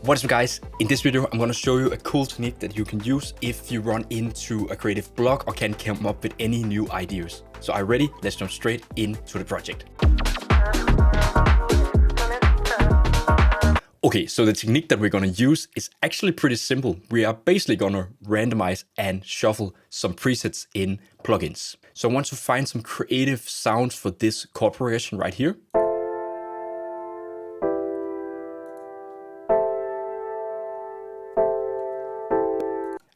What's up guys, in this video I'm going to show you a cool technique that you can use if you run into a creative block or can't come up with any new ideas. So are you ready? Let's jump straight into the project. Okay, so the technique that we're going to use is actually pretty simple. We are basically going to randomize and shuffle some presets in plugins. So I want to find some creative sounds for this chord progression right here.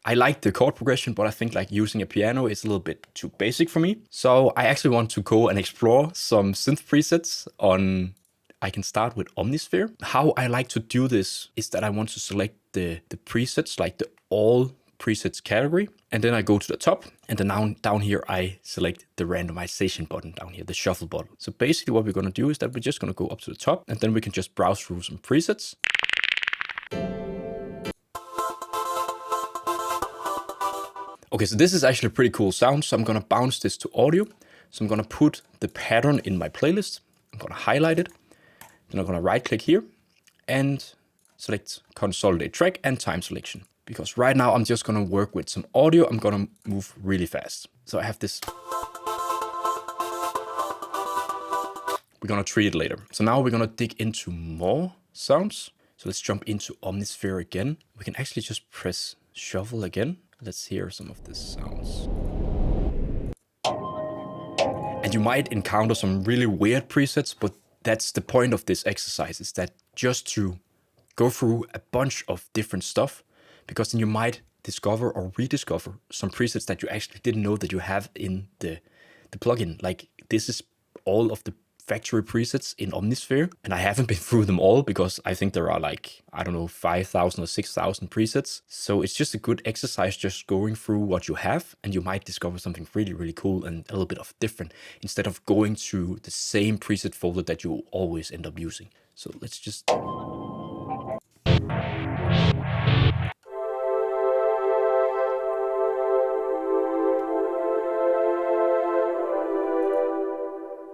I like the chord progression, but I think like using a piano is a little bit too basic for me. So I actually want to go and explore some synth presets on, I can start with Omnisphere. How I like to do this is that I want to select the presets, like the all presets category. And then I go to the top and then down here, I select the randomization button down here, the shuffle button. So basically what we're going to do is that we're just going to go up to the top and then we can just browse through some presets. Okay, so this is actually a pretty cool sound. So I'm going to bounce this to audio. So I'm going to put the pattern in my playlist. I'm going to highlight it. Then I'm going to right click here and select consolidate track and time selection. Because right now I'm just going to work with some audio. I'm going to move really fast. So I have this. We're going to treat it later. So now we're going to dig into more sounds. So let's jump into Omnisphere again. We can actually just press shuffle again. Let's hear some of these sounds. And you might encounter some really weird presets, but that's the point of this exercise, is that just to go through a bunch of different stuff, because then you might discover or rediscover some presets that you actually didn't know that you have in the plugin. Like this is all of the factory presets in Omnisphere, and I haven't been through them all because I think there are like, I don't know, 5,000 or 6,000 presets. So it's just a good exercise just going through what you have, and you might discover something really, really cool and a little bit of different instead of going to the same preset folder that you always end up using. So let's just...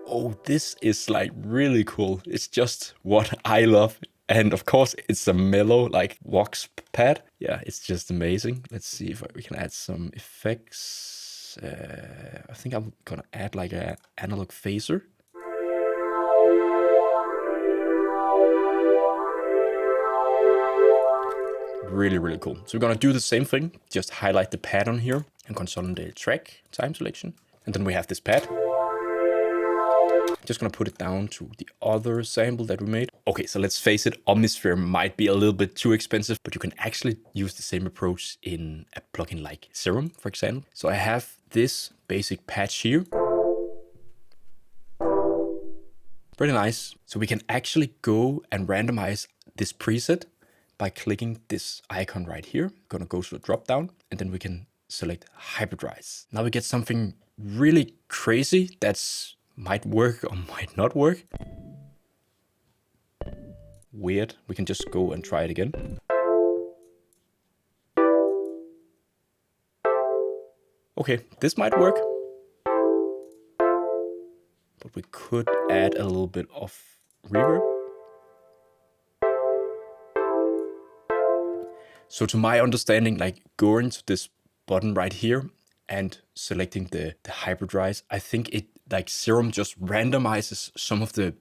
Oh, this is like really cool. It's just what I love. And of course, it's a mellow like Vox pad. Yeah, it's just amazing. Let's see if we can add some effects. I think I'm gonna add like an analog phaser. Really, really cool. So we're gonna do the same thing. Just highlight the pattern here and consolidate track, time selection. And then we have this pad. Just gonna put it down to the other sample that we made. Okay, so let's face it, Omnisphere might be a little bit too expensive, but you can actually use the same approach in a plugin like Serum, for example. So I have this basic patch here. Pretty nice. So we can actually go and randomize this preset by clicking this icon right here. Gonna go to the drop down and then we can select Hybridize. Now we get something really crazy that's might work or might not work. Weird. We can just go and try it again. Okay, this might work. But we could add a little bit of reverb. So to my understanding, like going to this button right here and selecting the Hybridize, I think it like Serum just randomizes some of the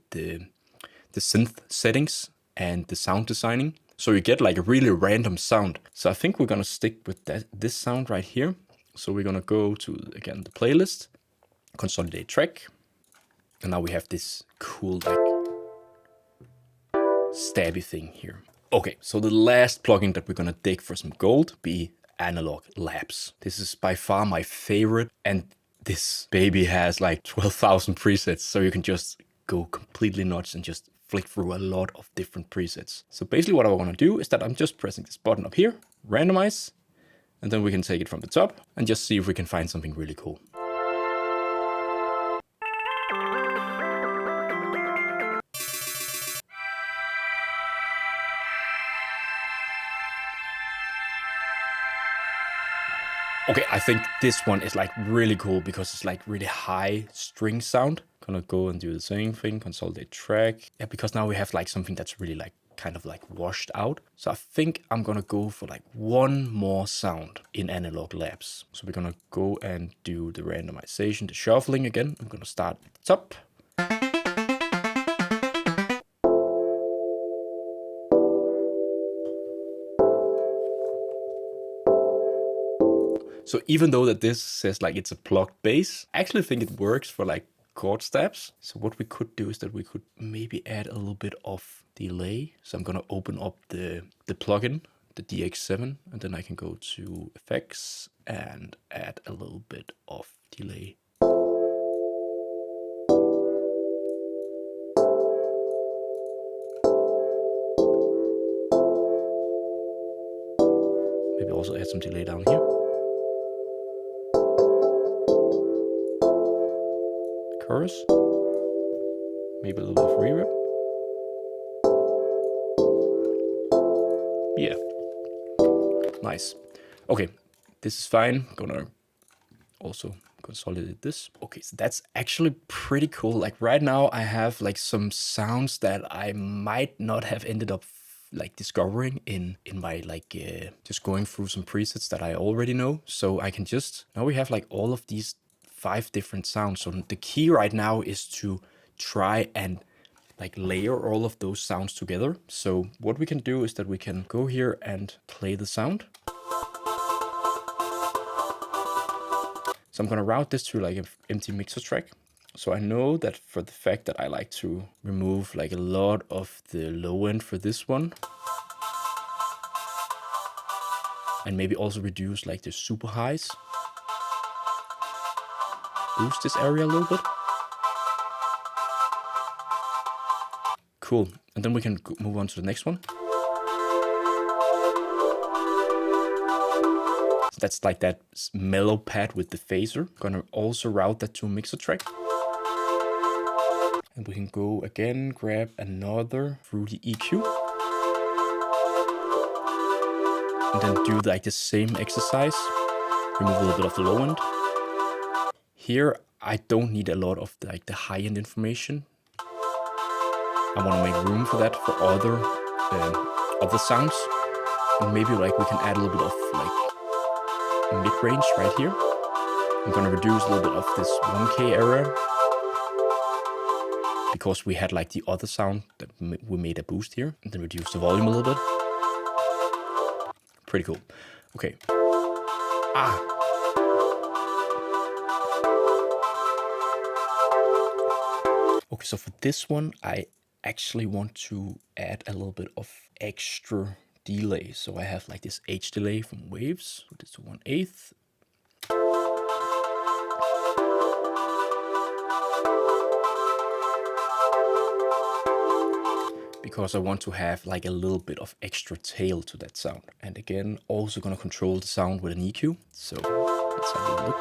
synth settings and the sound designing. So you get like a really random sound. So I think we're gonna stick with this sound right here. So we're gonna go to, again, the playlist, consolidate track. And now we have this cool like stabby thing here. Okay, so the last plugin that we're gonna dig for some gold be Analog Labs. This is by far my favorite, and this baby has like 12,000 presets, so you can just go completely nuts and just flick through a lot of different presets. So basically what I want to do is that I'm just pressing this button up here, randomize, and then we can take it from the top and just see if we can find something really cool. Okay, I think this one is like really cool because it's like really high string sound. Gonna go and do the same thing, consolidate track. Yeah, because now we have like something that's really like kind of like washed out. So I think I'm gonna go for like one more sound in Analog Labs. So we're gonna go and do the randomization, the shuffling again. I'm gonna start at the top. So even though that this says like it's a plucked bass, I actually think it works for like chord stabs. So what we could do is that we could maybe add a little bit of delay. So I'm gonna open up the plugin, the DX7, and then I can go to effects and add a little bit of delay. Maybe also add some delay down here. Chorus. Maybe a little bit of reverb. Yeah. Nice. Okay, this is fine. I'm gonna also consolidate this. Okay, so that's actually pretty cool. Like right now I have like some sounds that I might not have ended up like discovering in my like just going through some presets that I already know. So I can just, now we have like all of these 5 different sounds. So the key right now is to try and like layer all of those sounds together. So what we can do is that we can go here and play the sound. So I'm gonna route this to like an empty mixer track. So I know that for the fact that I like to remove like a lot of the low end for this one. And maybe also reduce like the super highs. Boost this area a little bit. Cool. And then we can move on to the next one. So that's like that mellow pad with the phaser. Gonna also route that to a mixer track. And we can go again, grab another fruity EQ. And then do like the same exercise. Remove a little bit of the low end. Here, I don't need a lot of the high end information. I want to make room for that for other sounds. And maybe like we can add a little bit of like mid-range right here. I'm gonna reduce a little bit of this 1K area because we had like the other sound that we made a boost here, and then reduce the volume a little bit. Pretty cool. Okay. Okay, so for this one, I actually want to add a little bit of extra delay. So I have like this H delay from waves. Put this to 1/8. Because I want to have like a little bit of extra tail to that sound. And again, also gonna control the sound with an EQ. So let's have a look.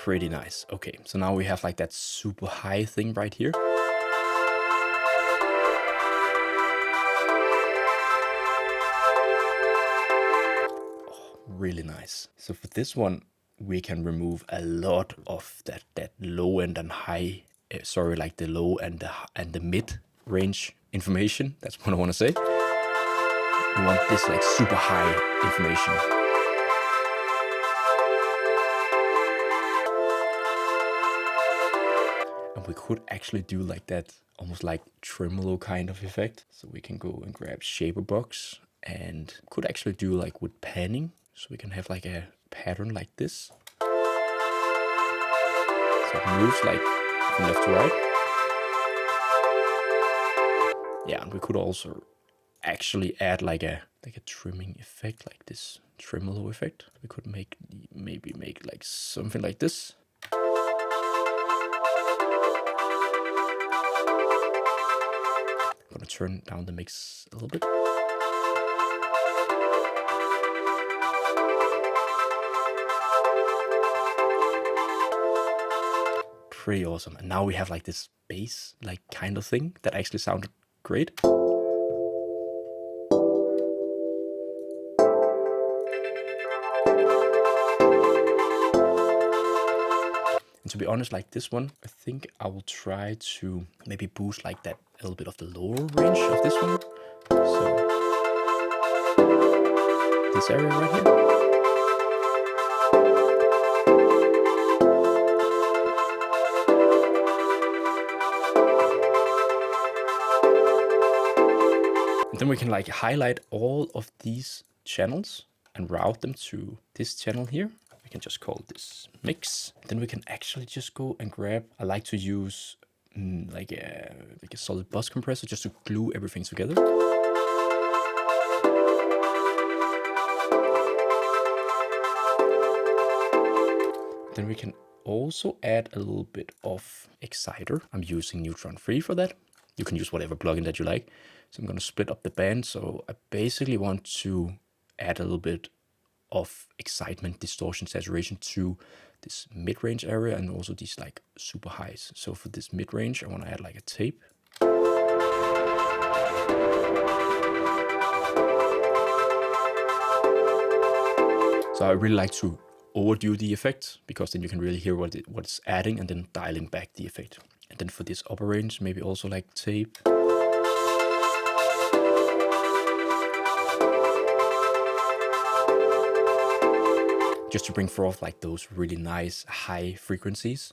Pretty nice. Okay, so now we have like that super high thing right here. Really nice. So for this one, we can remove a lot of that low end and high, like the low and the mid range information. That's what I want to say. We want this like super high information. And we could actually do like that, almost like tremolo kind of effect. So we can go and grab Shaper Box and could actually do like with panning. So we can have like a pattern like this. So it moves like from left to right. Yeah, and we could also actually add like a trimming effect, like this tremolo effect. We could maybe make like something like this. I'm gonna turn down the mix a little bit. pretty awesome. And now we have like this bass like kind of thing that actually sounded great. And to be honest, like this one, I think I will try to maybe boost like that a little bit of the lower range of this one. So this area right here. And then we can like highlight all of these channels and route them to this channel here. We can just call this mix. Then we can actually just go and grab, I like to use like a solid bus compressor just to glue everything together. Then we can also add a little bit of exciter. I'm using Neutron Free for that. You can use whatever plugin that you like. So I'm going to split up the band. So I basically want to add a little bit of excitement, distortion, saturation to this mid-range area and also these like super highs. So for this mid-range, I want to add like a tape. So I really like to overdo the effect because then you can really hear what it's adding and then dialing back the effect. And then for this upper range, maybe also like tape. Just to bring forth like those really nice high frequencies.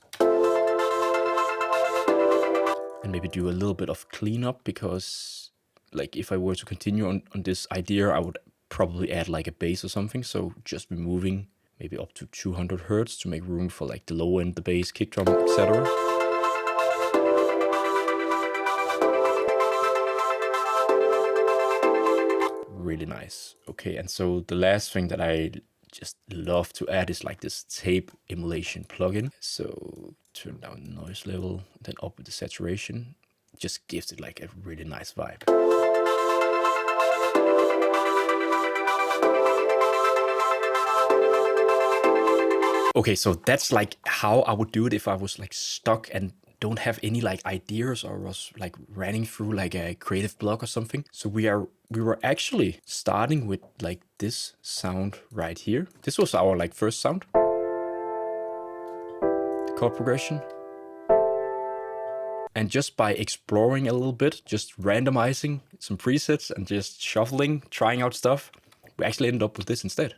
And maybe do a little bit of cleanup because like if I were to continue on this idea, I would probably add like a bass or something. So just removing maybe up to 200 hertz to make room for like the low end, the bass, kick drum, etc. Really nice. Okay, and so the last thing that I just love to add is like this tape emulation plugin. So turn down the noise level, then up with the saturation. Just gives it like a really nice vibe. Okay, so that's like how I would do it if I was like stuck and don't have any like ideas or was like running through like a creative block or something. So we were actually starting with like this sound right here. This was our like first sound. The chord progression. And just by exploring a little bit, just randomizing some presets and just shuffling, trying out stuff, we actually ended up with this instead.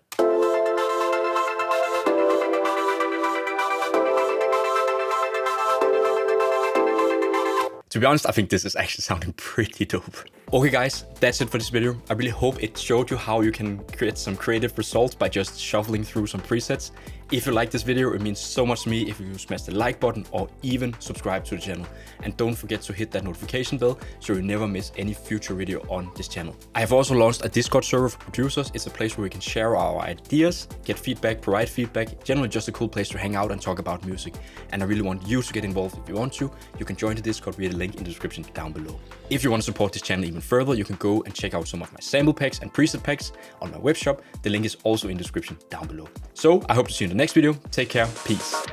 To be honest, I think this is actually sounding pretty dope. Okay guys, that's it for this video. I really hope it showed you how you can create some creative results by just shuffling through some presets. If you like this video, it means so much to me if you smash the like button or even subscribe to the channel. And don't forget to hit that notification bell so you never miss any future video on this channel. I have also launched a Discord server for producers. It's a place where we can share our ideas, get feedback, provide feedback, generally just a cool place to hang out and talk about music. And I really want you to get involved if you want to. You can join the Discord via the link in the description down below. If you want to support this channel even further, you can go and check out some of my sample packs and preset packs on my web shop. The link is also in the description down below. So I hope to see you in the next video. Take care. Peace.